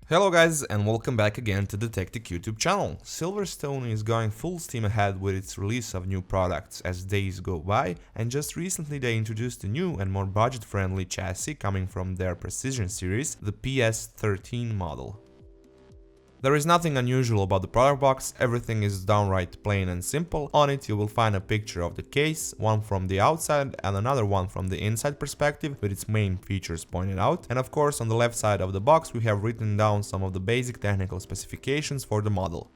Hello guys and welcome back again to the Tech-Tic YouTube channel. Silverstone is going full steam ahead with its release of new products as days go by, and just recently they introduced a new and more budget-friendly chassis coming from their Precision series, the PS13 model. There is nothing unusual about the product box, everything is downright plain and simple. On it you will find a picture of the case, one from the outside and another one from the inside perspective with its main features pointed out, and of course on the left side of the box we have written down some of the basic technical specifications for the model.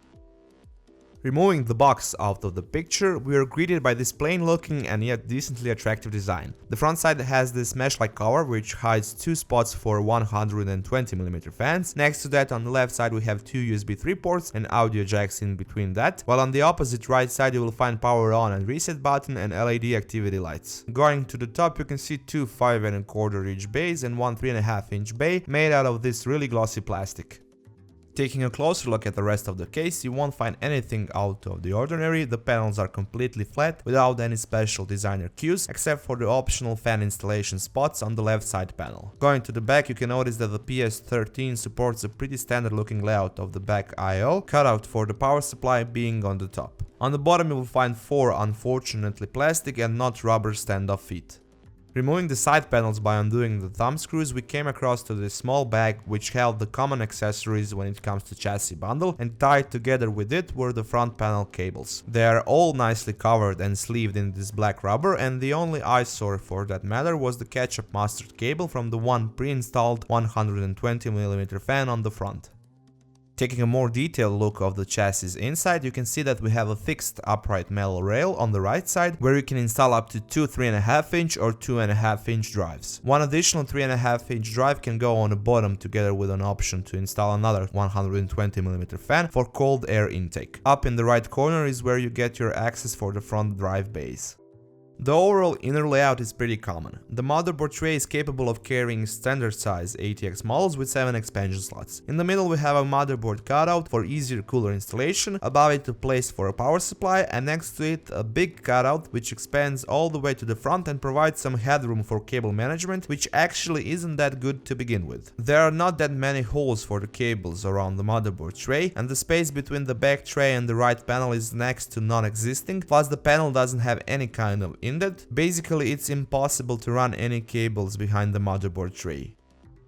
Removing the box out of the picture, we are greeted by this plain looking and yet decently attractive design. The front side has this mesh-like cover which hides two spots for 120mm fans. Next to that on the left side we have two USB 3 ports and audio jacks in between that, while on the opposite right side you will find power on and reset button and LED activity lights. Going to the top you can see two 5¼ inch bays and one 3.5 inch bay made out of this really glossy plastic. Taking a closer look at the rest of the case, you won't find anything out of the ordinary. The panels are completely flat without any special designer cues except for the optional fan installation spots on the left side panel. Going to the back you can notice that the PS13 supports a pretty standard looking layout of the back I/O, cutout for the power supply being on the top. On the bottom you will find four unfortunately plastic and not rubber standoff feet. Removing the side panels by undoing the thumb screws, we came across to this small bag which held the common accessories when it comes to chassis bundle, and tied together with it were the front panel cables. They are all nicely covered and sleeved in this black rubber, and the only eyesore for that matter was the ketchup mustard cable from the one pre-installed 120mm fan on the front. Taking a more detailed look of the chassis inside, you can see that we have a fixed upright metal rail on the right side where you can install up to two 3.5 inch or 2.5 inch drives. One additional 3.5 inch drive can go on the bottom together with an option to install another 120mm fan for cold air intake. Up in the right corner is where you get your access for the front drive bays. The overall inner layout is pretty common. The motherboard tray is capable of carrying standard size ATX models with 7 expansion slots. In the middle we have a motherboard cutout for easier cooler installation, above it a place for a power supply, and next to it a big cutout which expands all the way to the front and provides some headroom for cable management, which actually isn't that good to begin with. There are not that many holes for the cables around the motherboard tray, and the space between the back tray and the right panel is next to non-existing, plus the panel doesn't have any kind of indent. Basically it's impossible to run any cables behind the motherboard tray.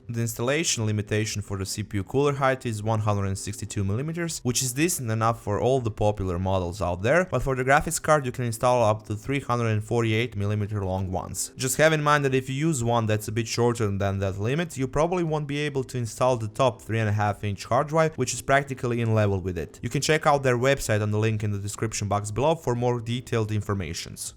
The installation limitation for the CPU cooler height is 162mm, which is decent enough for all the popular models out there, but for the graphics card you can install up to 348mm long ones. Just have in mind that if you use one that's a bit shorter than that limit, you probably won't be able to install the top 3.5 inch hard drive, which is practically in level with it. You can check out their website on the link in the description box below for more detailed informations.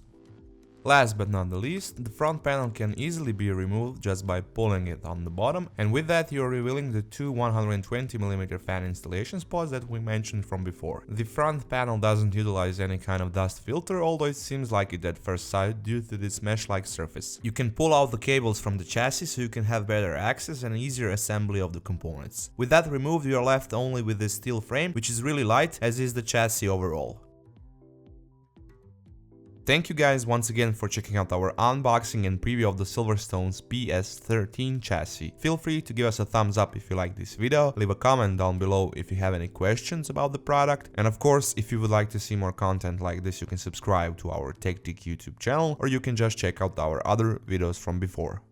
Last but not the least, the front panel can easily be removed just by pulling it on the bottom, and with that you are revealing the two 120mm fan installation spots that we mentioned from before. The front panel doesn't utilize any kind of dust filter, although it seems like it at first sight due to this mesh-like surface. You can pull out the cables from the chassis so you can have better access and easier assembly of the components. With that removed you are left only with this steel frame, which is really light, as is the chassis overall. Thank you guys once again for checking out our unboxing and preview of the Silverstone's PS13 chassis. Feel free to give us a thumbs up if you like this video, leave a comment down below if you have any questions about the product, and of course if you would like to see more content like this you can subscribe to our Tech-Tic YouTube channel, or you can just check out our other videos from before.